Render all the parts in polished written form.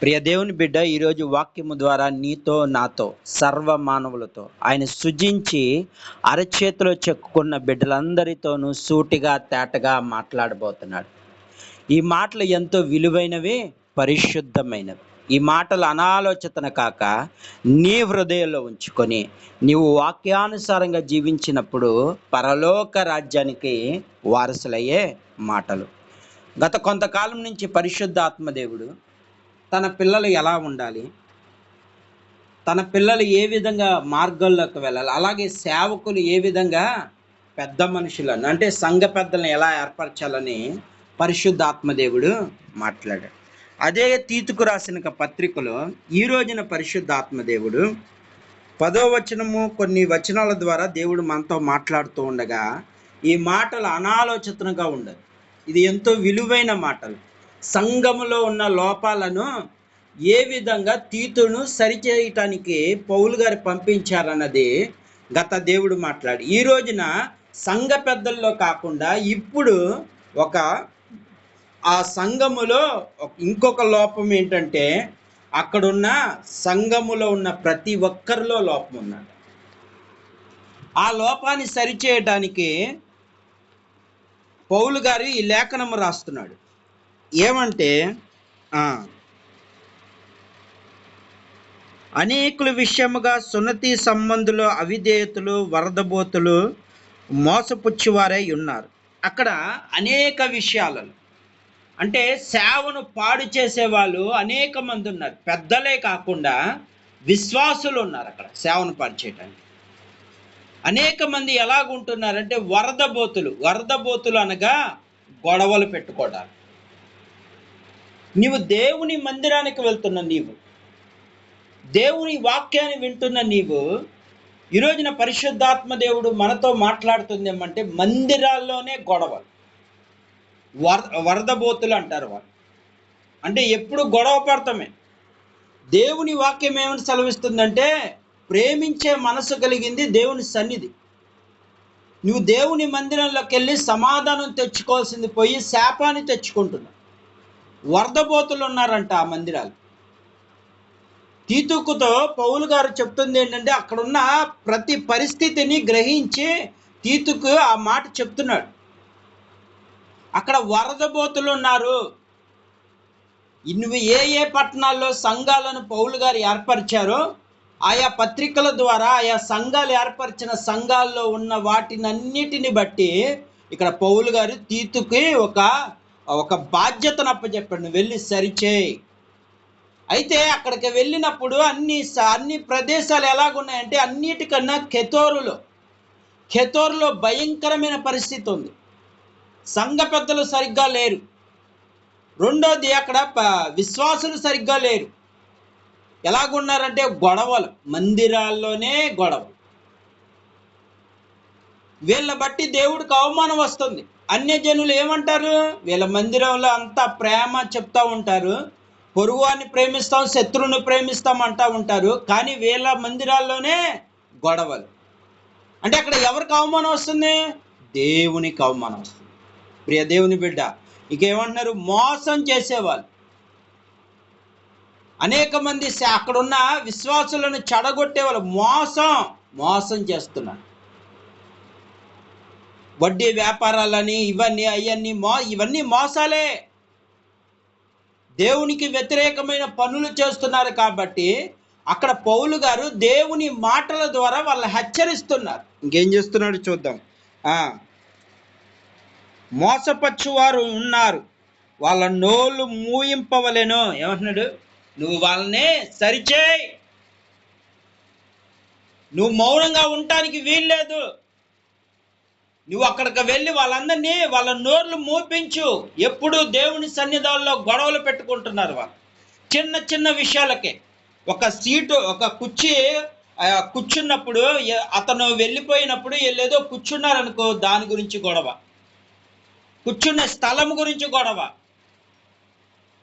ప్రియ దేవుని బిడ్డ, ఈరోజు వాక్యము ద్వారా నీతో నాతో సర్వ మానవులతో ఆయన సృజించి అరచేతిలో చెక్కుకున్న బిడ్డలందరితోనూ సూటిగా తేటగా మాట్లాడబోతున్నాడు. ఈ మాటలు ఎంతో విలువైనవి, పరిశుద్ధమైనవి. ఈ మాటలు అనాలోచితన కాక నీ హృదయంలో ఉంచుకొని నీవు వాక్యానుసారంగా జీవించినప్పుడు పరలోక రాజ్యానికి వారసులయ్యే మాటలు. గత కొంతకాలం నుంచి పరిశుద్ధ ఆత్మదేవుడు తన పిల్లలు ఎలా ఉండాలి, తన పిల్లలు ఏ విధంగా మార్గంలోకి వెళ్ళాలి, అలాగే సేవకులు ఏ విధంగా పెద్ద మనుషులను అంటే సంఘ పెద్దలను ఎలా ఏర్పరచాలని పరిశుద్ధాత్మదేవుడు మాట్లాడాడు. అదే తీతుకు రాసిన పత్రికలో ఈ రోజున పరిశుద్ధాత్మదేవుడు 10వ వచనము కొన్ని వచనాల ద్వారా దేవుడు మనతో మాట్లాడుతూ ఉండగా ఈ మాటలు అనాలోచితంగా ఉండదు. ఇది ఎంతో విలువైన మాటలు. సంఘములో ఉన్న లోపాలను ఏ విధంగా తీతును సరిచేయటానికి పౌలు గారు పంపించారన్నది గత దేవుడు మాట్లాడి, ఈ రోజున సంఘ పెద్దల్లో కాకుండా ఇప్పుడు ఆ సంఘములో ఇంకొక లోపం ఏంటంటే, అక్కడున్న సంఘములో ఉన్న ప్రతి ఒక్కరిలో లోపం ఉన్నది. ఆ లోపాన్ని సరిచేయటానికి పౌలు గారు ఈ లేఖనము రాస్తున్నాడు. ఏమంటే, అనేకుల విషయముగా సున్నతి సంబంధులు అవిధేయతలు వరదబోతులు మోసపుచ్చివారై ఉన్నారు. అక్కడ అనేక విషయాలలో అంటే సేవను పాడు చేసేవాళ్ళు అనేక మంది ఉన్నారు. పెద్దలే కాకుండా విశ్వాసులు ఉన్నారు అక్కడ సేవను పాడు చేయడానికి. అనేక మంది ఎలాగుంటున్నారంటే వరదబోతులు అనగా గొడవలు పెట్టుకోవడానికి. నీవు దేవుని మందిరానికి వెళ్తున్న నీవు, దేవుని వాక్యాన్ని వింటున్న నీవు, ఈరోజున పరిశుద్ధాత్మ దేవుడు మనతో మాట్లాడుతుంది ఏమంటే, మందిరాల్లోనే గొడవలు, వరదబోతులు అంటారు వాళ్ళు. అంటే ఎప్పుడు గొడవ పడతామే. దేవుని వాక్యం ఏమని సెలవిస్తుందంటే, ప్రేమించే మనసు కలిగింది దేవుని సన్నిధి. నువ్వు దేవుని మందిరంలోకి వెళ్ళి సమాధానం తెచ్చుకోవాల్సింది పోయి శాపాన్ని తెచ్చుకుంటున్నావు. వరదబోతులు ఉన్నారంట ఆ మందిరాలు. తీతుకుతో పౌలు గారు చెప్తుంది ఏంటంటే, అక్కడున్న ప్రతి పరిస్థితిని గ్రహించి తీతుకు ఆ మాట చెప్తున్నాడు. అక్కడ వరదబోతులు ఉన్నారు. నువ్వు ఏ పట్టణాల్లో సంఘాలను పౌలు గారు ఏర్పరిచారో ఆయా పత్రికల ద్వారా ఆయా సంఘాలు ఏర్పరిచిన సంఘాల్లో ఉన్న వాటినన్నిటిని బట్టి ఇక్కడ పౌలు గారు తీతుకి ఒక బాధ్యతను అప్పచెప్పాడు. నువ్వు వెళ్ళి సరిచేయి. అయితే అక్కడికి వెళ్ళినప్పుడు అన్ని ప్రదేశాలు ఎలాగున్నాయంటే, అన్నిటికన్నా కెతోరులో భయంకరమైన పరిస్థితి ఉంది. సంఘ పెద్దలు సరిగ్గా లేరు. రెండోది, అక్కడ విశ్వాసులు సరిగ్గా లేరు. ఎలాగున్నారంటే గొడవలు, మందిరాల్లోనే గొడవలు. వీళ్ళ బట్టి దేవుడికి అవమానం వస్తుంది. అన్యజనులు ఏమంటారు, వీళ్ళ మందిరంలో అంతా ప్రేమ చెప్తా ఉంటారు, పొరుగువాన్ని ప్రేమిస్తాం, శత్రువుని ప్రేమిస్తాం అంటా ఉంటారు, కానీ వీళ్ళ మందిరాల్లోనే గొడవలు. అంటే అక్కడ ఎవరికి అవమానం వస్తుంది? దేవునికి అవమానం వస్తుంది. ప్రియ దేవుని బిడ్డ, ఇకేమంటున్నారు? మోసం చేసేవాళ్ళు అనేక మంది అక్కడున్న విశ్వాసులను చెడగొట్టే వాళ్ళు మోసం చేస్తున్నారు. వడ్డీ వ్యాపారాలని ఇవన్నీ మోసాలే. దేవునికి వ్యతిరేకమైన పనులు చేస్తున్నారు. కాబట్టి అక్కడ పౌలు గారు దేవుని మాటల ద్వారా వాళ్ళని హెచ్చరిస్తున్నారు. ఇంకేం చేస్తున్నాడు చూద్దాం. మోసపచ్చువారు ఉన్నారు, వాళ్ళ నోళ్ళు మూయింపవలెను. ఏమంటున్నాడు? నువ్వు వాళ్ళని సరిచేయి. నువ్వు మౌనంగా ఉండటానికి వీల్లేదు. నువ్వు అక్కడికి వెళ్ళి వాళ్ళందరినీ వాళ్ళ నోర్లు మూపించు. ఎప్పుడు దేవుని సన్నిధానంలో గొడవలు పెట్టుకుంటున్నారు వాళ్ళు. చిన్న చిన్న విషయాలకే. ఒక కుర్చీ కూర్చున్నప్పుడు, అతను వెళ్ళిపోయినప్పుడు వీళ్ళేదో కూర్చున్నారనుకో, దాని గురించి గొడవ. కూర్చున్న స్థలం గురించి గొడవ.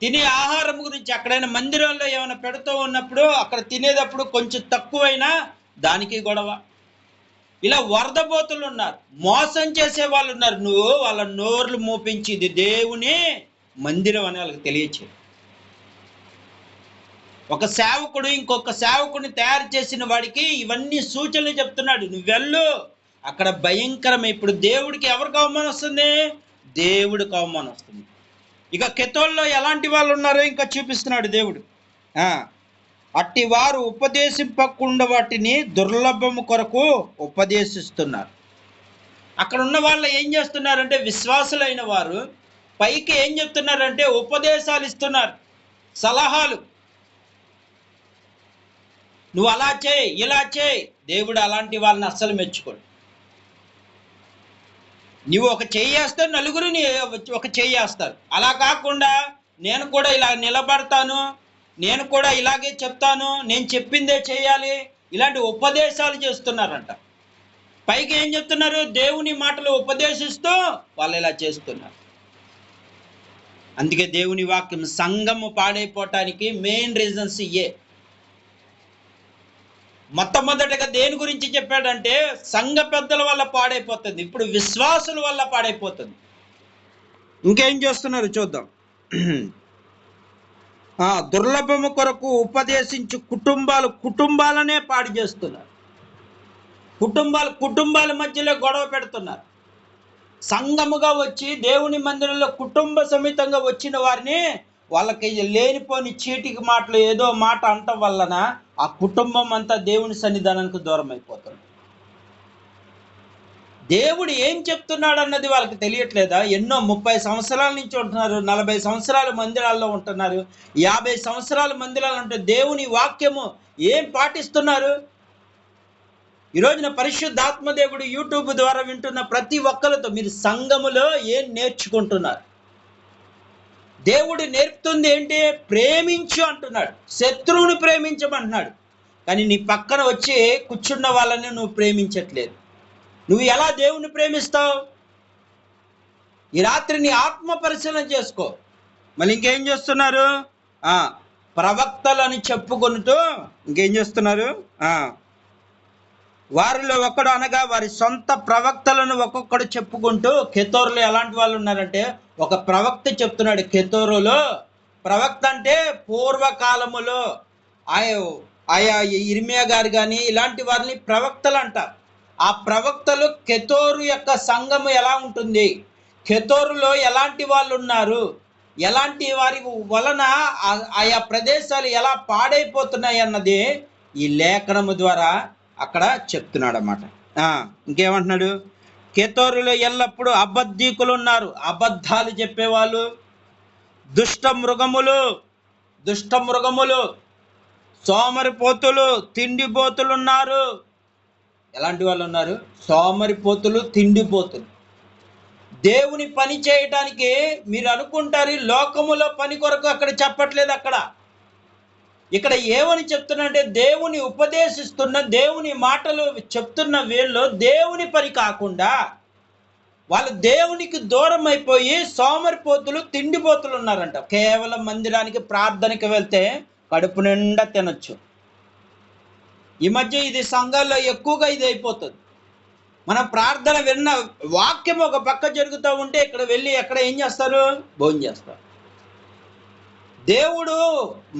తినే ఆహారం గురించి, అక్కడైనా మందిరంలో ఏమైనా పెడుతూ ఉన్నప్పుడు అక్కడ తినేటప్పుడు కొంచెం తక్కువైనా దానికి గొడవ. ఇలా వరదబోతులు ఉన్నారు, మోసం చేసే వాళ్ళు ఉన్నారు. నువ్వు వాళ్ళ నోర్లు మూపించి ఇది దేవుని మందిరం అని వాళ్ళకి తెలియచేయి. ఒక సేవకుడు ఇంకొక సేవకుడిని తయారు చేసిన వాడికి ఇవన్నీ సూచనలు చెప్తున్నాడు. నువ్వు వెళ్ళు, అక్కడ భయంకరమే. ఇప్పుడు దేవుడికి ఎవరికి అవమానం వస్తుంది? దేవుడికి అవమానం వస్తుంది. ఇక కెతోల్లో ఎలాంటి వాళ్ళు ఉన్నారో ఇంకా చూపిస్తున్నాడు దేవుడు. అట్టి వారు ఉపదేశింపకుండా వాటిని దుర్లభము కొరకు ఉపదేశిస్తున్నారు. అక్కడ ఉన్న వాళ్ళు ఏం చేస్తున్నారంటే, విశ్వాసులైన వారు పైకి ఏం చెప్తున్నారంటే ఉపదేశాలు ఇస్తున్నారు, సలహాలు. నువ్వు అలా చేయి, ఇలా చేయి. దేవుడు అలాంటి వాళ్ళని అస్సలు మెచ్చుకోడు. నువ్వు ఒక చెయ్యేస్తే నలుగురిని ఒక చెయ్యేస్తారు. అలా కాకుండా నేను కూడా ఇలా నిలబడతాను, నేను కూడా ఇలాగే చెప్తాను, నేను చెప్పిందే చేయాలి, ఇలాంటి ఉపదేశాలు చేస్తున్నారంట. పైకి ఏం చెప్తున్నారు? దేవుని మాటలు ఉపదేశిస్తూ వాళ్ళు ఇలా చేస్తున్నారు. అందుకే దేవుని వాక్యం సంఘము పాడైపోవటానికి మెయిన్ రీజన్స్ ఇయే. మొట్టమొదటిగా దేని గురించి చెప్పాడంటే సంఘ పెద్దల వల్ల పాడైపోతుంది, ఇప్పుడు విశ్వాసుల వల్ల పాడైపోతుంది. ఇంకేం చేస్తున్నారు చూద్దాం. దుర్లభము కొరకు ఉపదేశించు కుటుంబాలనే పాడు చేస్తున్నారు. కుటుంబాల మధ్యలో గొడవ పెడుతున్నారు. సంఘముగా వచ్చి దేవుని మందిరంలో కుటుంబ సమేతంగా వచ్చిన వారిని వాళ్ళకి లేనిపోని చీటికి మాటలు ఏదో మాట అంటం వలన ఆ కుటుంబం అంతా దేవుని సన్నిధానానికి దూరం అయిపోతుంది. దేవుడు ఏం చెప్తున్నాడు అన్నది వాళ్ళకి తెలియట్లేదా? ఎన్నో 30 సంవత్సరాల నుంచి ఉంటున్నారు, 40 సంవత్సరాల మందిరాల్లో ఉంటున్నారు, 50 సంవత్సరాల మందిరాలు ఉంటే దేవుని వాక్యము ఏం పాటిస్తున్నారు? ఈ రోజున పరిశుద్ధాత్మ దేవుడు యూట్యూబ్ ద్వారా వింటున్న ప్రతి ఒక్కరితో మీరు సంఘములో ఏం నేర్చుకుంటున్నారు? దేవుడు నేర్పుతుంది ఏంటి? ప్రేమించు అంటున్నాడు, శత్రువుని ప్రేమించమంటున్నాడు. కానీ నీ పక్కన వచ్చి కూర్చున్న వాళ్ళని నువ్వు ప్రేమించట్లేదు. నువ్వు ఎలా దేవుని ప్రేమిస్తావు? ఈ రాత్రి నీ ఆత్మ పరిశీలన చేసుకో. మళ్ళీ ఇంకేం చేస్తున్నారు? ప్రవక్తలని చెప్పుకుంటూ ఇంకేం చేస్తున్నారు? వారిలో ఒకడు అనగా వారి సొంత ప్రవక్తలను ఒక్కొక్కడు చెప్పుకుంటూ, కెతోరులో ఎలాంటి వాళ్ళు ఉన్నారంటే ఒక ప్రవక్త చెప్తున్నాడు. కెతోరులో ప్రవక్త అంటే పూర్వకాలములో ఆయా ఇర్మియా గారు కానీ ఇలాంటి వారిని ప్రవక్తలు అంటారు. ఆ ప్రవక్తలు కెతోరు యొక్క సంఘము ఎలా ఉంటుంది, కెతోరులో ఎలాంటి వాళ్ళు ఉన్నారు, ఎలాంటి వారి వలన ఆయా ప్రదేశాలు ఎలా పాడైపోతున్నాయి అన్నది ఈ లేఖనము ద్వారా అక్కడ చెప్తున్నాడు అన్నమాట. ఇంకేమంటున్నాడు? కెతోరులో ఎల్లప్పుడూ అబద్ధీకులు ఉన్నారు, అబద్ధాలు చెప్పేవాళ్ళు, దుష్ట మృగములు, సోమరిపోతులు, తిండిపోతులు ఉన్నారు. ఎలాంటి వాళ్ళు ఉన్నారు? సోమరిపోతులు, తిండిపోతులు. దేవుని పని చేయటానికి మీరు అనుకుంటారు లోకములో పని కొరకు అక్కడ చెప్పట్లేదు. ఇక్కడ ఏమని చెప్తున్నంటే దేవుని ఉపదేశిస్తున్న, దేవుని మాటలు చెప్తున్న వీళ్ళు దేవుని పని కాకుండా వాళ్ళు దేవునికి దూరం అయిపోయి సోమరిపోతులు, తిండిపోతులు ఉన్నారంట. కేవలం మందిరానికి ప్రార్థనకి వెళ్తే కడుపు నిండా తినొచ్చు. ఈ మధ్య ఇది సంఘాల్లో ఎక్కువగా ఇది అయిపోతుంది. మన ప్రార్థన విన్న వాక్యం ఒక పక్క జరుగుతూ ఉంటే ఇక్కడ వెళ్ళి ఎక్కడ ఏం చేస్తారు? భోజనం చేస్తారు. దేవుడు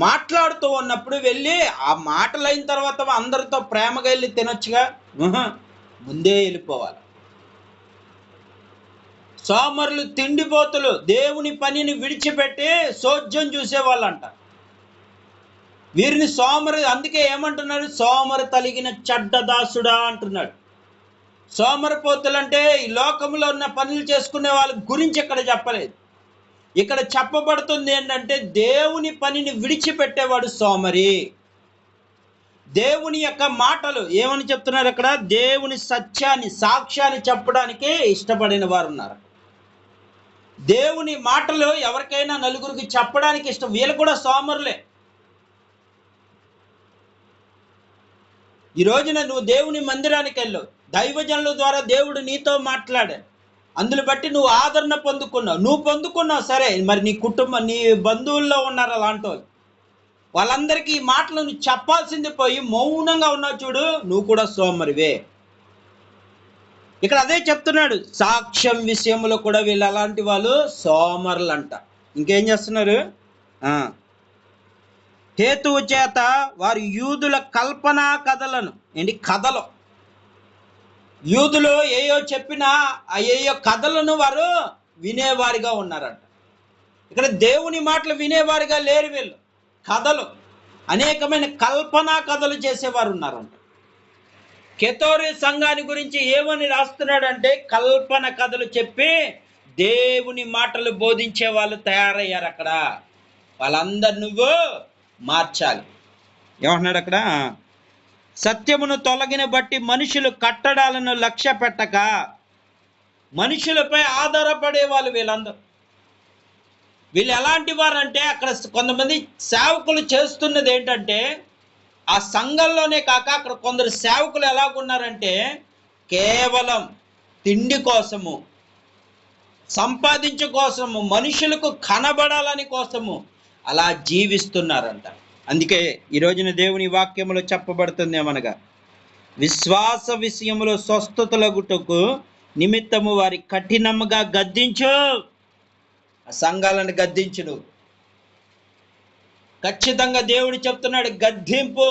మాట్లాడుతూ ఉన్నప్పుడు వెళ్ళి ఆ మాటలు అయిన తర్వాత అందరితో ప్రేమగా వెళ్ళి తినొచ్చుగా, ముందే వెళ్ళిపోవాలి. సోమరులు, తిండిపోతులు దేవుని పనిని విడిచిపెట్టి సోజ్యం చూసేవాళ్ళంట. వీరిని అందుకే ఏమంటున్నాడు? సోమరు తలిగిన చెడ్డదాసుడా అంటున్నాడు. సోమరిపోతులు అంటే ఈ లోకంలో ఉన్న పనులు చేసుకునే వాళ్ళ గురించి ఇక్కడ చెప్పలేదు. ఇక్కడ చెప్పబడుతుంది ఏంటంటే దేవుని పనిని విడిచిపెట్టేవాడు సోమరి. దేవుని యొక్క మాటలు ఏమని చెప్తున్నారు అక్కడ? దేవుని సత్యాన్ని, సాక్ష్యాన్ని చెప్పడానికి ఇష్టపడిన వారు ఉన్నారు. దేవుని మాటలు ఎవరికైనా నలుగురికి చెప్పడానికి ఇష్టం. వీళ్ళు కూడా సోమరులే. ఈ రోజున నువ్వు దేవుని మందిరానికి వెళ్ళు, దైవజనుల ద్వారా దేవుడు నీతో మాట్లాడాడు, అందుని బట్టి నువ్వు ఆదరణ పొందుకున్నావు. నువ్వు పొందుకున్నావు సరే, మరి నీ కుటుంబం, నీ బంధువుల్లో ఉన్నారు అలాంటి వాళ్ళు, వాళ్ళందరికీ ఈ మాటలు నువ్వు చెప్పాల్సింది పోయి మౌనంగా ఉన్నావు చూడు, నువ్వు కూడా సోమరివే. ఇక్కడ అదే చెప్తున్నాడు. సాక్ష్యం విషయంలో కూడా వీళ్ళు అలాంటి వాళ్ళు సోమరులు అంట. ఇంకేం చేస్తున్నారు? హేతువు చేత వారు యూదుల కల్పనా కథలను, ఏంటి కథలు, యూదులు ఏయో చెప్పినా ఆ ఏయో కథలను వారు వినేవారిగా ఉన్నారంట. ఇక్కడ దేవుని మాటలు వినేవారిగా లేరు వీళ్ళు. కథలు, అనేకమైన కల్పనా కథలు చేసేవారు ఉన్నారంట. కెతోరి సంఘాన్ని గురించి ఏమని రాస్తున్నాడంటే, కల్పన కథలు చెప్పి దేవుని మాటలు బోధించే వాళ్ళు తయారయ్యారు అక్కడ. వాళ్ళందరు నువ్వు మార్చాలి. ఏమంటున్నాడు అక్కడ? సత్యమును తొలగిన బట్టి మనుషులు కట్టడాలను లక్ష్య పెట్టక మనుషులపై ఆధారపడే వాళ్ళు వీళ్ళందరూ. వీళ్ళు ఎలాంటి వారు అంటే, అక్కడ కొంతమంది సేవకులు చేస్తున్నది ఏంటంటే, ఆ సంఘంలోనే కాక అక్కడ కొందరు సేవకులు ఎలాగున్నారంటే, కేవలం తిండి కోసము, సంపాదించు కోసము, మనుషులకు కనబడాలని కోసము అలా జీవిస్తున్నారంట. అందుకే ఈ రోజున దేవుని వాక్యములో చెప్పబడుతుంది ఏమనగా, విశ్వాస విషయములో స్వస్థతలగుటకు నిమిత్తము వారి కఠినముగా గద్దించు. ఆ సంఘాలను గద్దించు నువ్వు. ఖచ్చితంగా దేవుడు చెప్తున్నాడు, గద్దింపు.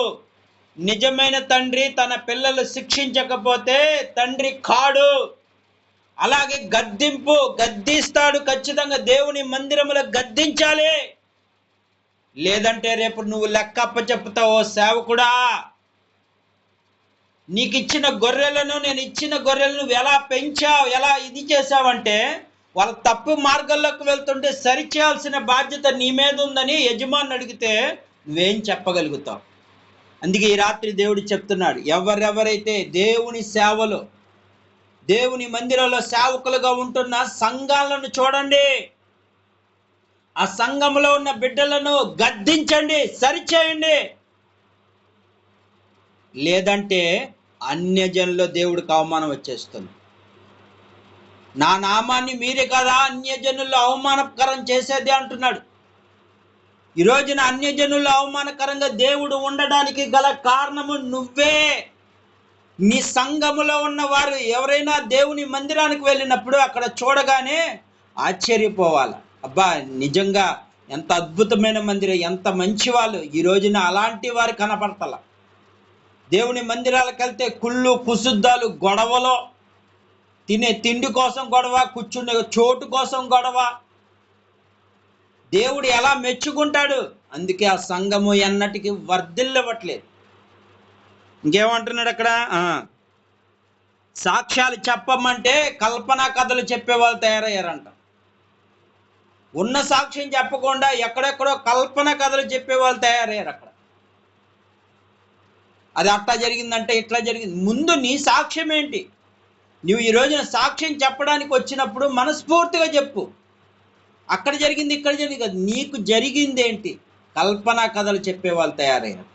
నిజమైన తండ్రి తన పిల్లలు శిక్షించకపోతే తండ్రి కాడు. అలాగే గద్దింపు, గద్దిస్తాడు. ఖచ్చితంగా దేవుని మందిరములో గద్దించాలి. లేదంటే రేపు నువ్వు లెక్క అప్పచెప్పుతావు. సేవకుడా, నీకు ఇచ్చిన గొర్రెలను, నేను ఇచ్చిన గొర్రెలను నువ్వు ఎలా పెంచావు, ఎలా ఇది చేసావంటే, వాళ్ళ తప్పు మార్గాల్లోకి వెళ్తుంటే సరిచేయాల్సిన బాధ్యత నీ మీద ఉందని యజమాని అడిగితే నువ్వేం చెప్పగలుగుతావు? అందుకే ఈ రాత్రి దేవుడు చెప్తున్నాడు, ఎవరెవరైతే దేవుని సేవలో, దేవుని మందిరంలో సేవకులుగా ఉంటున్న సంఘాలను చూడండి. ఆ సంఘంలో ఉన్న బిడ్డలను గద్దించండి, సరిచేయండి. లేదంటే అన్యజనుల్లో దేవుడికి అవమానం వచ్చేస్తుంది. నా నామాన్ని మీరే కదా అన్యజనుల్లో అవమానకరం చేసేది అంటున్నాడు. ఈ రోజున అన్యజనుల్లో అవమానకరంగా దేవుడు ఉండడానికి గల కారణము నువ్వే. నీ సంఘములో ఉన్న వారు ఎవరైనా దేవుని మందిరానికి వెళ్ళినప్పుడు అక్కడ చూడగానే ఆశ్చర్యపోవాలి. అబ్బా, నిజంగా ఎంత అద్భుతమైన మందిరం, ఎంత మంచి వాళ్ళు. ఈ రోజున అలాంటి వారు కనపడతల. దేవుని మందిరాలకు వెళ్తే కుళ్ళు కుశుద్ధాలు, గొడవలో, తినే తిండి కోసం గొడవ, కూర్చునే చోటు కోసం గొడవ. దేవుడు ఎలా మెచ్చుకుంటాడు? అందుకే ఆ సంఘము ఎన్నటికి వర్ధిల్లవట్లేదు. ఇంకేమంటున్నాడు అక్కడ? సాక్ష్యాలు చెప్పమంటే కల్పనా కథలు చెప్పే వాళ్ళు తయారయ్యారంట. ఉన్న సాక్ష్యం చెప్పకుండా ఎక్కడెక్కడో కల్పన కథలు చెప్పే వాళ్ళు తయారయ్యారు అక్కడ. అది అట్లా జరిగిందంటే ఇట్లా జరిగింది. ముందు నీ సాక్ష్యం ఏంటి? నువ్వు ఈ రోజున సాక్ష్యం చెప్పడానికి వచ్చినప్పుడు మనస్ఫూర్తిగా చెప్పు. అక్కడ జరిగింది, ఇక్కడ జరిగింది కదా, నీకు జరిగింది ఏంటి? కల్పనా కథలు చెప్పే వాళ్ళు తయారయ్యారు.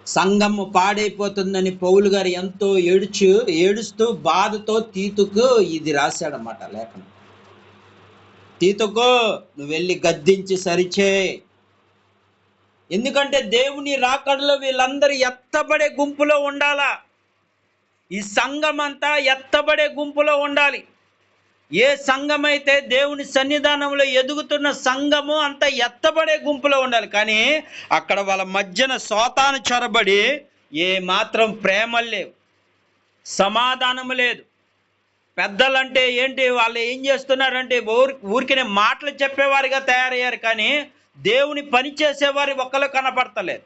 సంఘము పాడైపోతుందని పౌలు గారు ఎంతో ఏడుస్తూ బాధతో తీతుకు ఇది రాశాడన్నమాట లేఖనం. తీతుకు, నువ్వు వెళ్ళి గద్దించి సరిచే. ఎందుకంటే దేవుని రాకడలో వీళ్ళందరూ ఎత్తబడే గుంపులో ఉండాలా. ఈ సంఘం అంతా ఎత్తబడే గుంపులో ఉండాలి. ఏ సంఘం అయితే దేవుని సన్నిధానంలో ఎదుగుతున్న సంఘము అంతా ఎత్తబడే గుంపులో ఉండాలి. కానీ అక్కడ వాళ్ళ మధ్యన సోతాను చొరబడి ఏ మాత్రం ప్రేమలు లేవు, సమాధానము లేదు. పెద్దలంటే ఏంటి, వాళ్ళు ఏం చేస్తున్నారంటే ఊరికినే మాటలు చెప్పేవారిగా తయారయ్యారు. కానీ దేవుని పని చేసేవారి ఒక్కరు కనపడతలేదు.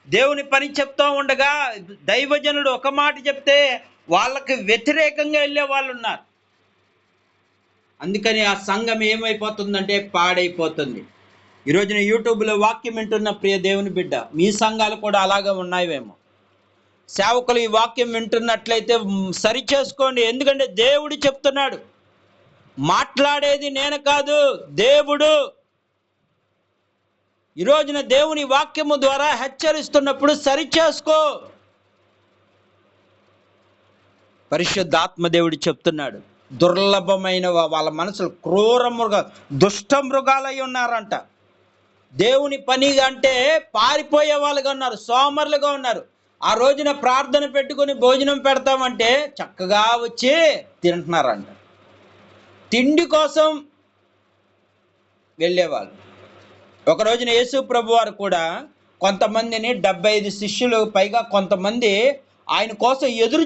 దేవుని పని చెప్తూ ఉండగా దైవజనుడు ఒక మాట చెప్తే వాళ్ళకి వ్యతిరేకంగా వెళ్ళే వాళ్ళు ఉన్నారు. అందుకని ఆ సంఘం ఏమైపోతుందంటే పాడైపోతుంది. ఈరోజున యూట్యూబ్లో వాక్యం వింటున్న ప్రియ దేవుని బిడ్డ, మీ సంఘాలు కూడా అలాగే ఉన్నాయేమో. సేవకులు ఈ వాక్యం వింటున్నట్లయితే సరి చేసుకోండి. ఎందుకంటే దేవుడు చెప్తున్నాడు, మాట్లాడేది నేను కాదు, దేవుడు. ఈరోజున దేవుని వాక్యము ద్వారా హెచ్చరిస్తున్నప్పుడు సరి చేసుకో. పరిశుద్ధాత్మ దేవుడు చెప్తున్నాడు, దుర్లభమైన వాళ్ళ మనసులు క్రూర దుష్ట మృగాలై ఉన్నారంట. దేవుని పని అంటే పారిపోయే వాళ్ళుగా ఉన్నారు, సోమరులుగా ఉన్నారు. ఆ రోజున ప్రార్థన పెట్టుకుని భోజనం పెడతామంటే చక్కగా వచ్చి తింటున్నారంట. తిండి కోసం వెళ్ళేవాళ్ళు. ఒక రోజున యేసు ప్రభు వారు కూడా కొంతమందిని 75 శిష్యులు పైగా కొంతమంది ఆయన కోసం ఎదురు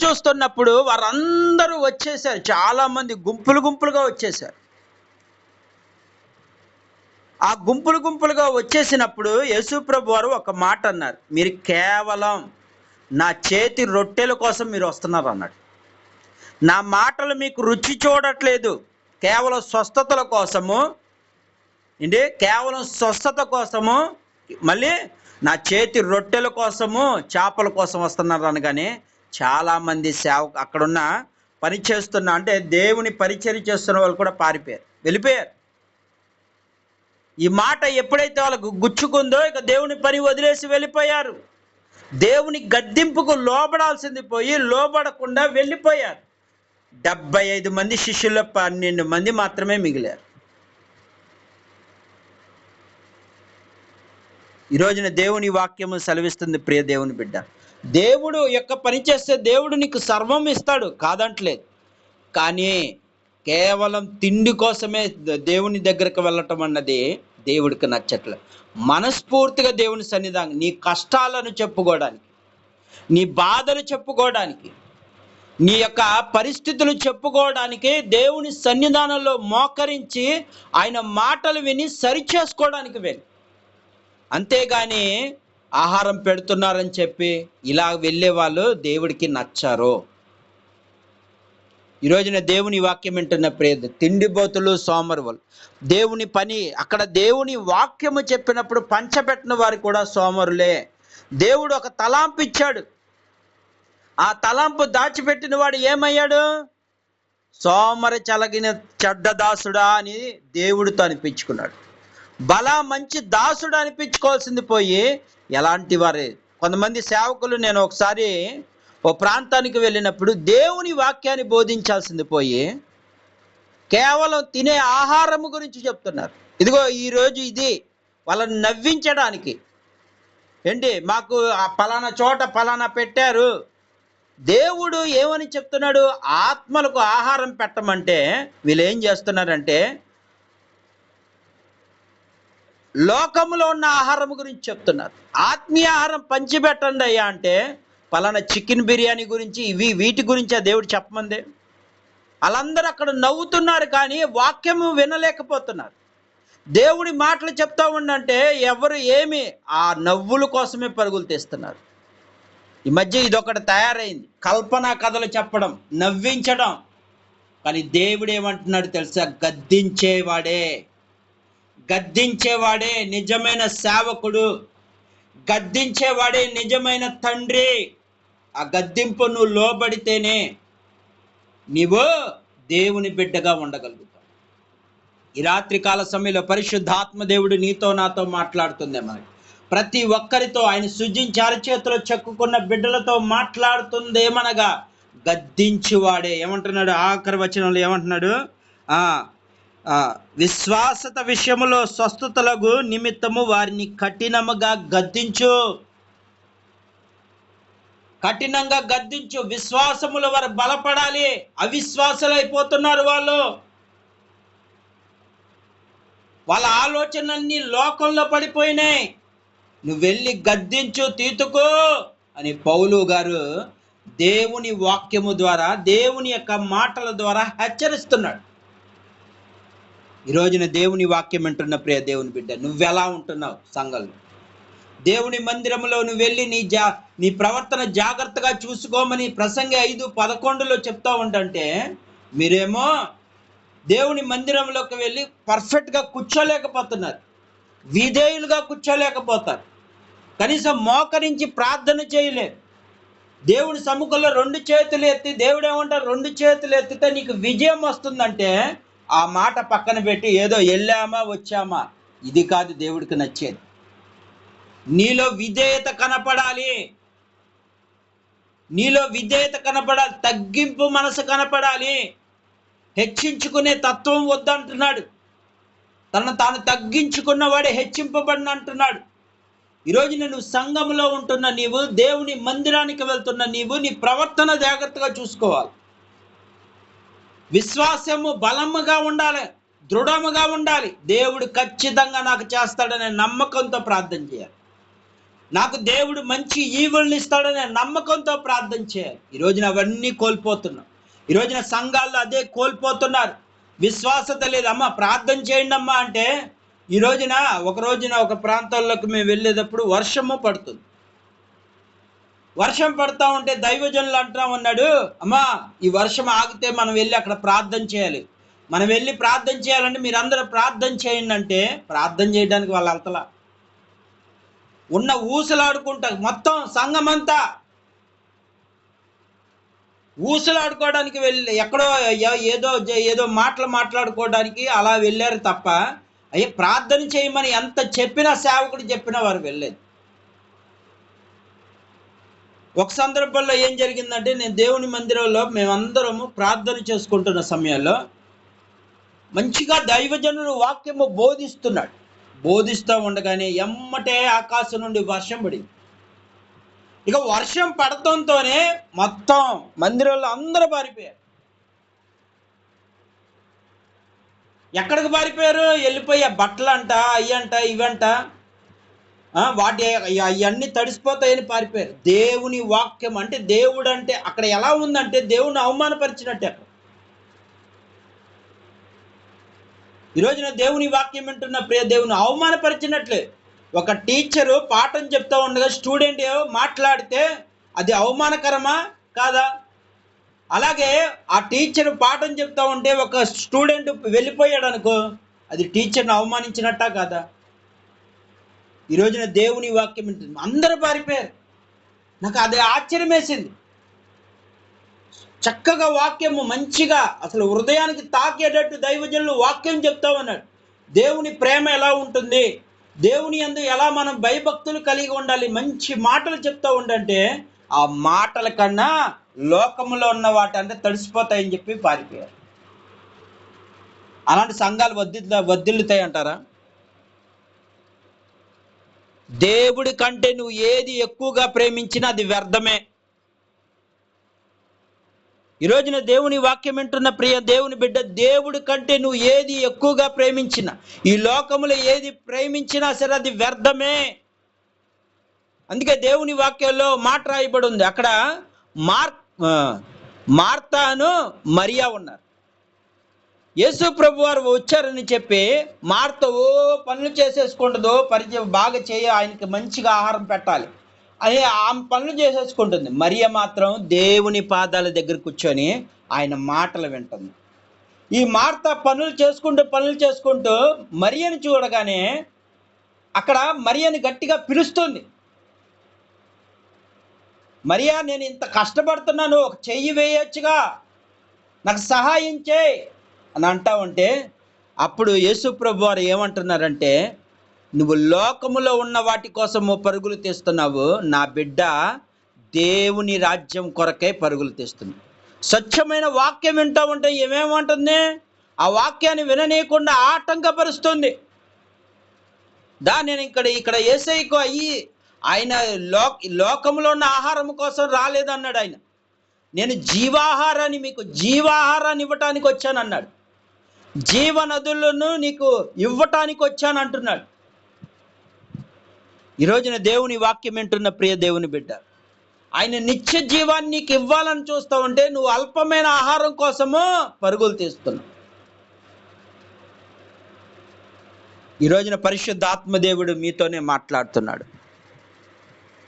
చూస్తున్నప్పుడు వారందరూ వచ్చేసారు. చాలా మంది గుంపులు గుంపులుగా వచ్చేసారు. ఆ గుంపులుగా వచ్చేసినప్పుడు యేసు ప్రభు వారు ఒక మాట అన్నారు, మీరు కేవలం నా చేతి రొట్టెల కోసం మీరు వస్తున్నారు అన్నాడు. నా మాటలు మీకు రుచి చూడట్లేదు, కేవలం స్వస్థతల కోసము కేవలం స్వస్థత కోసము, మళ్ళీ నా చేతి రొట్టెల కోసము చేపల కోసం వస్తున్నారు అనగానే చాలామంది అక్కడున్న పని చేస్తున్న అంటే దేవుని పరిచర్య చేస్తున్న వాళ్ళు కూడా వెళ్ళిపోయారు. ఈ మాట ఎప్పుడైతే వాళ్ళకు గుచ్చుకుందో ఇక దేవుని పని వదిలేసి వెళ్ళిపోయారు. దేవుని గద్దింపుకు లోబడాల్సింది పోయి లోబడకుండా వెళ్ళిపోయారు. 75 మంది శిష్యుల్లో 12 మంది మాత్రమే మిగిలారు. ఈరోజున దేవుని వాక్యము సెలవిస్తుంది, ప్రియ దేవుని బిడ్డ, దేవుడు యొక్క పని చేస్తే దేవుడు నీకు సర్వం ఇస్తాడు, కాదంటలేదు. కానీ కేవలం తిండి కోసమే దేవుని దగ్గరకు వెళ్ళటం అన్నది దేవుడికి నచ్చట్లేదు. మనస్ఫూర్తిగా దేవుని సన్నిధానం, నీ కష్టాలను చెప్పుకోవడానికి, నీ బాధలు చెప్పుకోవడానికి, నీ యొక్క పరిస్థితులు చెప్పుకోవడానికి దేవుని సన్నిధానంలో మోకరించి ఆయన మాటలు విని సరిచేసుకోవడానికి వెళ్ళి, అంతేగాని ఆహారం పెడుతున్నారని చెప్పి ఇలా వెళ్ళే వాళ్ళు దేవుడికి నచ్చారు. ఈరోజున దేవుని వాక్యం వింటున్న ప్రియ తిండిబోతులు సోమరువులు, దేవుని పని అక్కడ దేవుని వాక్యము చెప్పినప్పుడు పంచబెట్టిన వారు కూడా సోమరులే. దేవుడు ఒక తలాంపు ఇచ్చాడు, ఆ తలాంపు దాచిపెట్టిన వాడు ఏమయ్యాడు? సోమరి చలగిన చెడ్డదాసుడా అని దేవుడితో అనిపించుకున్నాడు. మంచి దాసుడు అనిపించుకోవాల్సింది పోయి ఎలాంటి వారే కొంతమంది సేవకులు, నేను ఒకసారి ఓ ప్రాంతానికి వెళ్ళినప్పుడు దేవుని వాక్యాన్ని బోధించాల్సింది పోయి కేవలం తినే ఆహారము గురించి చెప్తున్నారు. ఇదిగో ఈరోజు ఇది వాళ్ళని నవ్వించడానికి, మాకు పలానా చోట పలానా పెట్టారు. దేవుడు ఏమని చెప్తున్నాడు? ఆత్మలకు ఆహారం పెట్టమంటే వీళ్ళు ఏం చేస్తున్నారంటే లోకములో ఉన్న ఆహారం గురించి చెప్తున్నారు. ఆత్మీయ ఆహారం పంచిపెట్టండి అయ్యా అంటే పలానా చికెన్ బిర్యానీ గురించి వీటి గురించి ఆ దేవుడు చెప్పమందే. వాళ్ళందరూ అక్కడ నవ్వుతున్నారు కానీ వాక్యము వినలేకపోతున్నారు. దేవుడి మాటలు చెప్తా ఉండంటే ఎవరు ఏమి ఆ నవ్వుల కోసమే పరుగులు తీస్తున్నారు. ఈ మధ్య ఇదొకటి తయారైంది, కల్పనా కథలు చెప్పడం, నవ్వించడం. కానీ దేవుడు ఏమంటున్నాడు తెలుసా? గద్దించేవాడే నిజమైన సేవకుడు, గద్దించేవాడే నిజమైన తండ్రి. ఆ గద్దింపు నువ్వు లోబడితేనే నీవు దేవుని బిడ్డగా ఉండగలుగుతావు. ఈ రాత్రికాల సమయంలో పరిశుద్ధాత్మ దేవుడు నీతో నాతో మాట్లాడుతుందే. మనకి ప్రతి ఒక్కరితో ఆయన సృజించి అరచేతిలో చెక్కుకున్న బిడ్డలతో మాట్లాడుతుందేమనగా గద్దించువాడే. ఏమంటున్నాడు? ఆఖరి వచనంలో ఏమంటున్నాడు? విశ్వాసత విషయములో స్వస్థతలకు నిమిత్తము వారిని కఠినంగా గద్దించు. విశ్వాసములో వారు బలపడాలి. అవిశ్వాసాలు అయిపోతున్నారు వాళ్ళ ఆలోచనలన్నీ లోకంలో పడిపోయినాయి. నువ్వు వెళ్ళి గద్దించు, తీతుకో అని పౌలు గారు దేవుని వాక్యము ద్వారా, దేవుని యొక్క మాటల ద్వారా హెచ్చరిస్తున్నాడు. ఈరోజున దేవుని వాక్యం వింటున్న ప్రియ దేవుని బిడ్డ, నువ్వెలా ఉంటున్నావు? సంఘంలో దేవుని మందిరంలో నువ్వు వెళ్ళి నీ ప్రవర్తన జాగ్రత్తగా చూసుకోమని ప్రసంగి 5:11 చెప్తా ఉంటే మీరేమో దేవుని మందిరంలోకి వెళ్ళి పర్ఫెక్ట్గా కూర్చోలేకపోతున్నారు, విధేయులుగా కూర్చోలేకపోతారు, కనీసం మోకరించి ప్రార్థన చేయలేరు. దేవుని సముఖంలో 2 చేతులు ఎత్తి దేవుడు ఏమంటారు? 2 చేతులు ఎత్తితే నీకు విజయం వస్తుందంటే ఆ మాట పక్కన పెట్టి ఏదో వెళ్ళామా వచ్చామా, ఇది కాదు దేవుడికి నచ్చేది. నీలో విధేయత కనపడాలి, తగ్గింపు మనసు కనపడాలి. హెచ్చించుకునే తత్వం వద్దంటున్నాడు. తనను తాను తగ్గించుకున్నవాడే హెచ్చింపబడిన అంటున్నాడు. ఈరోజు నువ్వు సంఘంలో ఉంటున్న నీవు, దేవుని మందిరానికి వెళ్తున్న నీవు, నీ ప్రవర్తన జాగ్రత్తగా చూసుకోవాలి. విశ్వాసము బలముగా ఉండాలి, దృఢముగా ఉండాలి. దేవుడు ఖచ్చితంగా నాకు చేస్తాడనే నమ్మకంతో ప్రార్థన చేయాలి. నాకు దేవుడు మంచి ఈవుల్ని ఇస్తాడనే నమ్మకంతో ప్రార్థన చేయాలి. ఈ రోజున అవన్నీ కోల్పోతున్నాం. ఈ రోజున సంఘాల్లో అదే కోల్పోతున్నారు. విశ్వాసత లేదు. అమ్మ ప్రార్థన చేయండి అమ్మా అంటే, ఈ రోజున ఒక ప్రాంతాల్లోకి మేము వెళ్ళేటప్పుడు వర్షము పడుతుంది. వర్షం పడతా ఉంటే దైవజనులు అంటా ఉన్నాడు, అమ్మా ఈ వర్షం ఆగితే మనం వెళ్ళి అక్కడ ప్రార్థన చేయాలి. మనం వెళ్ళి ప్రార్థన చేయాలంటే మీరందరూ ప్రార్థన చేయండి అంటే, ప్రార్థన చేయడానికి వాళ్ళు వెళ్తలా. ఉన్న ఊసలాడుకుంటా మొత్తం సంఘమంతా ఊసలాడుకోవడానికి వెళ్ళి ఎక్కడో ఏదో మాట్లాడుకోవడానికి అలా వెళ్ళారు తప్ప, అయ్యే ప్రార్థన చేయమని ఎంత చెప్పినా, సేవకుడు చెప్పినా వారు వెళ్ళలేదు. ఒక సందర్భంలో ఏం జరిగిందంటే, నేను దేవుని మందిరంలో మేమందరము ప్రార్థన చేసుకుంటున్న సమయంలో మంచిగా దైవజనుడు వాక్యము బోధిస్తూ ఉండగానే ఎమ్మటే ఆకాశం నుండి వర్షం పడింది. ఇక వర్షం పడటంతోనే మొత్తం మందిరంలో అందరూ పారిపోయారు. ఎక్కడికి పారిపోయారు? వెళ్ళిపోయా బట్టలంట, అయ్యంట, ఇవంట, వాటి అవన్నీ తడిసిపోతాయని పారిపోయారు. దేవుని వాక్యం అంటే, దేవుడు అంటే అక్కడ ఎలా ఉందంటే దేవుని అవమానపరిచినట్టే. అక్కడ ఈ రోజున దేవుని వాక్యం వింటున్న ప్రియ దేవుని అవమానపరిచినట్లే. ఒక టీచరు పాఠం చెప్తా ఉండగా స్టూడెంట్ మాట్లాడితే అది అవమానకరమా కాదా? అలాగే ఆ టీచర్ పాఠం చెప్తా ఉంటే ఒక స్టూడెంట్ వెళ్ళిపోయాడు అనుకో, అది టీచర్ని అవమానించినట్టా కాదా? ఈ రోజున దేవుని వాక్యం వింటుంది, అందరూ పారిపోయారు. నాకు అది ఆశ్చర్యం వేసింది. చక్కగా వాక్యము మంచిగా అసలు హృదయానికి తాకేటట్టు దైవజనులు వాక్యం చెప్తా ఉన్నాడు. దేవుని ప్రేమ ఎలా ఉంటుంది, దేవుని యందు ఎలా మనం భయభక్తులు కలిగి ఉండాలి, మంచి మాటలు చెప్తా ఉండంటే, ఆ మాటల కన్నా లోకములో ఉన్న వాటి అంటే తడిసిపోతాయని చెప్పి పారిపోయారు. అలాంటి సంఘాలు వర్ధిల్లుతాయి అంటారా? దేవుడి కంటే నువ్వు ఏది ఎక్కువగా ప్రేమించినా అది వ్యర్థమే. ఈ రోజున దేవుని వాక్యం వింటున్న ప్రియ దేవుని బిడ్డ, దేవుడి కంటే నువ్వు ఏది ఎక్కువగా ప్రేమించినా, ఈ లోకములో ఏది ప్రేమించినా సరే అది వ్యర్థమే. అందుకే దేవుని వాక్యంలో మాట రాయబడి ఉంది. అక్కడ మార్తాను మరియా ఉన్నారు. యేసు ప్రభు వారు వచ్చారని చెప్పి మార్త పనులు చేసేసుకుంటుందో, పరిచయం బాగా ఆయనకి మంచిగా ఆహారం పెట్టాలి అని ఆమె పనులు చేసేసుకుంటుంది. మరియ మాత్రం దేవుని పాదాల దగ్గర కూర్చొని ఆయన మాటలు వింటుంది. ఈ మార్త పనులు చేసుకుంటూ మరియని చూడగానే అక్కడ మరియని గట్టిగా పిలుస్తుంది. మరియా, నేను ఇంత కష్టపడుతున్నాను, ఒక చెయ్యి వేయొచ్చుగా, నాకు సహాయం చేయి అని అంటా ఉంటే, అప్పుడు యేసు ప్రభు వారు ఏమంటున్నారంటే, నువ్వు లోకములో ఉన్న వాటి కోసము పరుగులు తీస్తున్నావు, నా బిడ్డ దేవుని రాజ్యం కొరకే పరుగులు తీస్తుంది. స్వచ్ఛమైన వాక్యం వింటా ఉంటే ఏమేమంటుంది? ఆ వాక్యాన్ని విననీయకుండా ఆటంకపరుస్తుంది. నేను ఇక్కడ యేసయ్యకు ఆయన లోకంలో ఉన్న ఆహారం కోసం రాలేదన్నాడు. ఆయన నేను మీకు జీవాహారాన్ని ఇవ్వటానికి వచ్చాను అన్నాడు. జీవనదులను నీకు ఇవ్వటానికి వచ్చాను అంటున్నాడు. ఈ రోజున దేవుని వాక్యం వింటున్న ప్రియ దేవుని బిడ్డ, ఆయన నిత్య జీవాన్ని నీకు ఇవ్వాలని చూస్తూ ఉంటే నువ్వు అల్పమైన ఆహారం కోసము పరుగులు తీస్తున్నావు. ఈ రోజున పరిశుద్ధ ఆత్మదేవుడు మీతోనే మాట్లాడుతున్నాడు.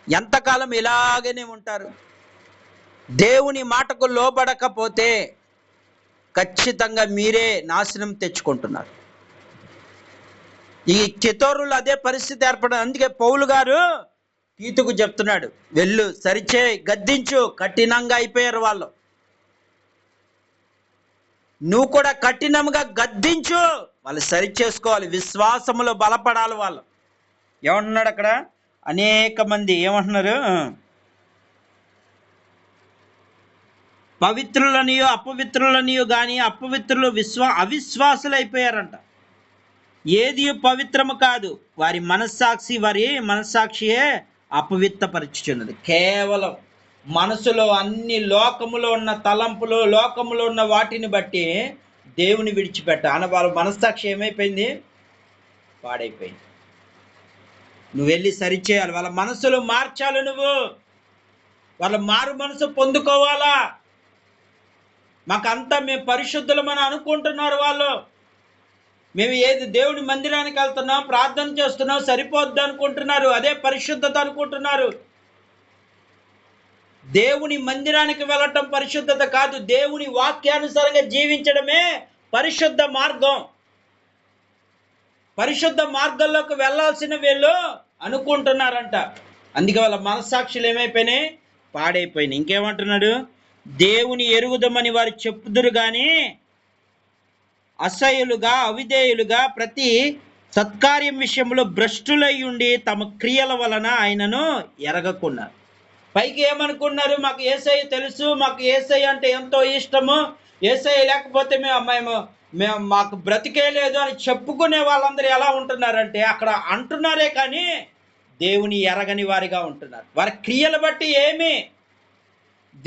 ఎంతకాలం ఇలాగనే ఉంటారు? దేవుని మాటకు లోబడకపోతే ఖచ్చితంగా మీరే నాశనం తెచ్చుకుంటున్నారు. ఈ కితోరులు అదే పరిస్థితి ఏర్పడింది. అందుకే పౌలు గారు తీతుకు చెప్తున్నాడు, వెళ్ళు, సరిచేయి, గద్దించు. కఠినంగా అయిపోయారు వాళ్ళు. నువ్వు కూడా కఠినంగా గద్దించు, వాళ్ళు సరి చేసుకోవాలి, విశ్వాసములో బలపడాలి. వాళ్ళు ఏమంటున్నాడు అక్కడ? అనేక మంది ఏమంటున్నారు? పవిత్రులనియో అపవిత్రులనియో కానీ అపవిత్రులు అవిశ్వాసులు అయిపోయారంట. ఏది పవిత్రము కాదు, వారి మనస్సాక్షియే అపవిత్రపరచుచున్నది. కేవలం మనసులో అన్ని లోకములో ఉన్న తలంపులు, లోకములో ఉన్న వాటిని బట్టి దేవుని విడిచిపెట్ట అన్న వాళ్ళ మనస్సాక్షి ఏమైపోయింది? పాడైపోయింది. నువ్వు వెళ్ళి సరిచేయాలి, వాళ్ళ మనసులు మార్చాలి, నువ్వు వాళ్ళ మారు మనసు పొందుకోవాలా. మాకంతా మేము పరిశుద్ధులమని అనుకుంటున్నారు వాళ్ళు. మేము ఏది దేవుని మందిరానికి వెళ్తున్నాం, ప్రార్థన చేస్తున్నాం, సరిపోద్ది అనుకుంటున్నారు. అదే పరిశుద్ధత అనుకుంటున్నారు. దేవుని మందిరానికి వెళ్ళటం పరిశుద్ధత కాదు, దేవుని వాక్యానుసారంగా జీవించడమే పరిశుద్ధ మార్గం. పరిశుద్ధ మార్గంలోకి వెళ్ళాల్సిన వీళ్ళు అనుకుంటున్నారంట. అందుకే వాళ్ళ మనస్సాక్షులు ఏమైపోయినాయి? పాడైపోయినాయి. ఇంకేమంటున్నాడు? దేవుని ఎరుగుదమని వారు చెప్పుదురు గాని అసహ్యులుగా అవిధేయులుగా ప్రతి సత్కార్యం విషయంలో భ్రష్టులై ఉండి తమ క్రియల వలన ఆయనను ఎరగకున్నారు. పైకి ఏమనుకున్నారు? మాకు యేసయ్య తెలుసు, మాకు యేసయ్య అంటే ఎంతో ఇష్టము, యేసయ్య లేకపోతే మేము మాకు బ్రతికే లేదు అని చెప్పుకునే వాళ్ళందరూ ఎలా ఉంటున్నారంటే అక్కడ అంటున్నారే కానీ దేవుని ఎరగని వారిగా ఉంటున్నారు. వారి క్రియలు బట్టి ఏమి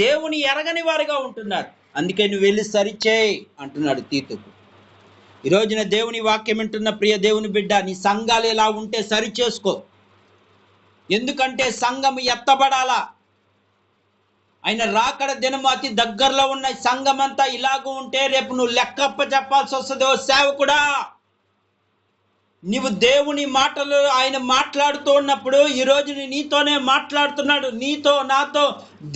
దేవుని ఎరగని వారిగా ఉంటున్నారు. అందుకే నువ్వు వెళ్ళి సరిచేయి అంటున్నాడు తీతుకు. ఈ రోజున దేవుని వాక్యం వింటున్న ప్రియ దేవుని బిడ్డ, నీ సంఘాలు ఎలా ఉంటే సరి చేసుకో. ఎందుకంటే సంఘం ఎత్తబడాలా. ఆయన రాకడ దినము అతి దగ్గరలో ఉన్న సంఘం అంతా ఇలాగూ ఉంటే రేపు నువ్వు లెక్కప్ప చెప్పాల్సి వస్తుంది. ఓ సేవకుడా, నీవు దేవుని మాటలు ఆయన మాట్లాడుతూ ఉన్నప్పుడు ఈరోజు నీతోనే మాట్లాడుతున్నాడు. నీతో నాతో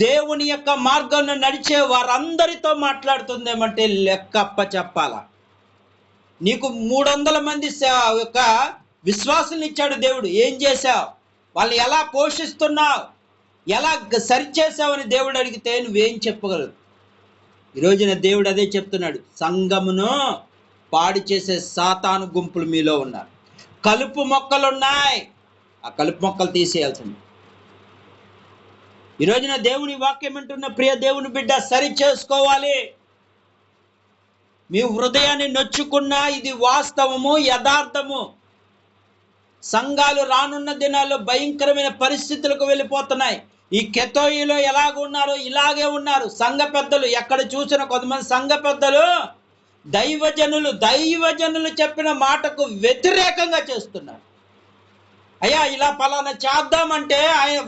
దేవుని యొక్క మార్గంలో నడిచే వారందరితో మాట్లాడుతుంది. ఏమంటే లెక్కప్ప చెప్పాలా. నీకు 300 మంది యొక్క విశ్వాసులు ఇచ్చాడు దేవుడు. ఏం చేశావు? వాళ్ళు ఎలా పోషిస్తున్నావు, ఎలా సరిచేసావని దేవుడు అడిగితే నువ్వేం చెప్పగలవు? ఈరోజున దేవుడు అదే చెప్తున్నాడు. సంఘమును పాడి చేసే సాతాను గుంపులు మీలో ఉన్నారు. కలుపు మొక్కలు ఉన్నాయి, ఆ కలుపు మొక్కలు తీసేయాల్సింది. ఈరోజున దేవుని వాక్యం అంటున్న ప్రియ దేవుని బిడ్డ, సరి చేసుకోవాలి. మీ హృదయాన్ని నొచ్చుకున్నా ఇది వాస్తవము, యథార్థము. సంఘాలు రానున్న దినాల్లో భయంకరమైన పరిస్థితులకు వెళ్ళిపోతున్నాయి. ఈ కెతోయిలో ఎలాగున్నారో ఇలాగే ఉన్నారు సంఘ పెద్దలు. ఎక్కడ చూసిన కొంతమంది సంఘ పెద్దలు దైవజనులు చెప్పిన మాటకు వ్యతిరేకంగా చేస్తున్నారు. అయ్యా ఇలా ఫలానా చేద్దామంటే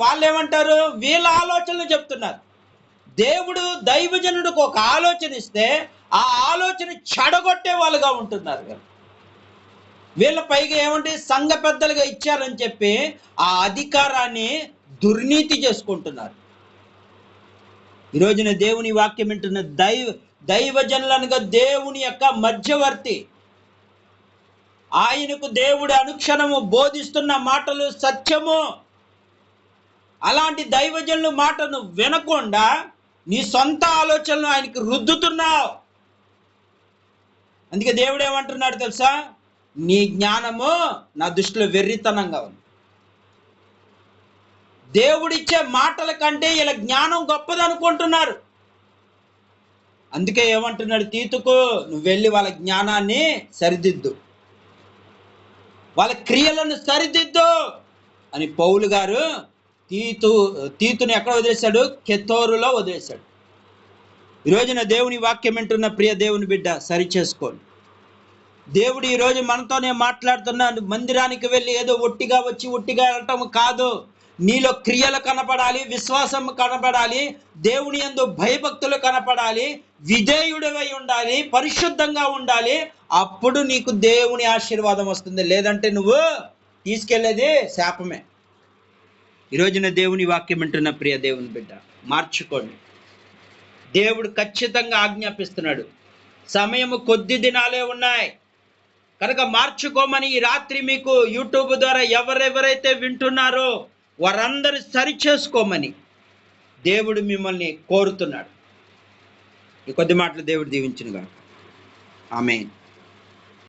వాళ్ళు ఏమంటారు? వీళ్ళ ఆలోచనలు చెప్తున్నారు. దేవుడు దైవజనుడికి ఒక ఆలోచన ఇస్తే ఆ ఆలోచన చెడగొట్టే వాళ్ళుగా ఉంటున్నారు కదా. వీళ్ళ పైగా ఏమంటే సంఘ పెద్దలుగా ఇచ్చారని చెప్పి ఆ అధికారాన్ని దుర్నీతి చేసుకుంటున్నారు. ఈరోజున దేవుని వాక్యం వింటున్న దైవజనులనుగా దేవుని యొక్క మధ్యవర్తి, ఆయనకు దేవుడు అనుక్షణము బోధిస్తున్న మాటలు సత్యము. అలాంటి దైవజనుల మాటను వినకుండా నీ సొంత ఆలోచనలు ఆయనకి రుద్దుతున్నావు. అందుకే దేవుడు ఏమంటున్నాడు తెలుసా? నీ జ్ఞానము నా దృష్టిలో వెర్రితనంగా ఉంది. దేవుడిచ్చే మాటల కంటే ఇలా జ్ఞానం గొప్పది అనుకుంటున్నారు. అందుకే ఏమంటున్నాడు తీతుకు, నువ్వు వెళ్ళి వాళ్ళ జ్ఞానాన్ని సరిదిద్దు, వాళ్ళ క్రియలను సరిదిద్దు అని పౌలు గారు తీతుని ఎక్కడ వదిలేశాడు? కెతోరులో వదిలేశాడు. ఈరోజున దేవుని వాక్యం వింటున్న ప్రియ దేవుని బిడ్డ, సరి చేసుకోండి. దేవుడు ఈరోజు మనతోనే మాట్లాడుతున్నాడు. మందిరానికి వెళ్ళి ఏదో ఒట్టిగా వచ్చి ఒట్టిగా వెళ్ళటం కాదు. నీలో క్రియలు కనపడాలి, విశ్వాసం కనపడాలి, దేవుని యందు భయభక్తులు కనపడాలి, విధేయుడివై ఉండాలి, పరిశుద్ధంగా ఉండాలి. అప్పుడు నీకు దేవుని ఆశీర్వాదం వస్తుంది. లేదంటే నువ్వు తీసుకెళ్లేది శాపమే. ఈరోజున దేవుని వాక్యం వింటున్న ప్రియ దేవుని బిడ్డ, మార్చుకోండి. దేవుడు ఖచ్చితంగా ఆజ్ఞాపిస్తున్నాడు. సమయము కొద్ది దినాలే ఉన్నాయి కనుక మార్చుకోమని ఈ రాత్రి మీకు యూట్యూబ్ ద్వారా ఎవరెవరైతే వింటున్నారో వారందరూ సరి చేసుకోమని దేవుడు మిమ్మల్ని కోరుతున్నాడు. ఈ కొద్ది మాటలు దేవుడు దీవించును గాక. ఆమేన్.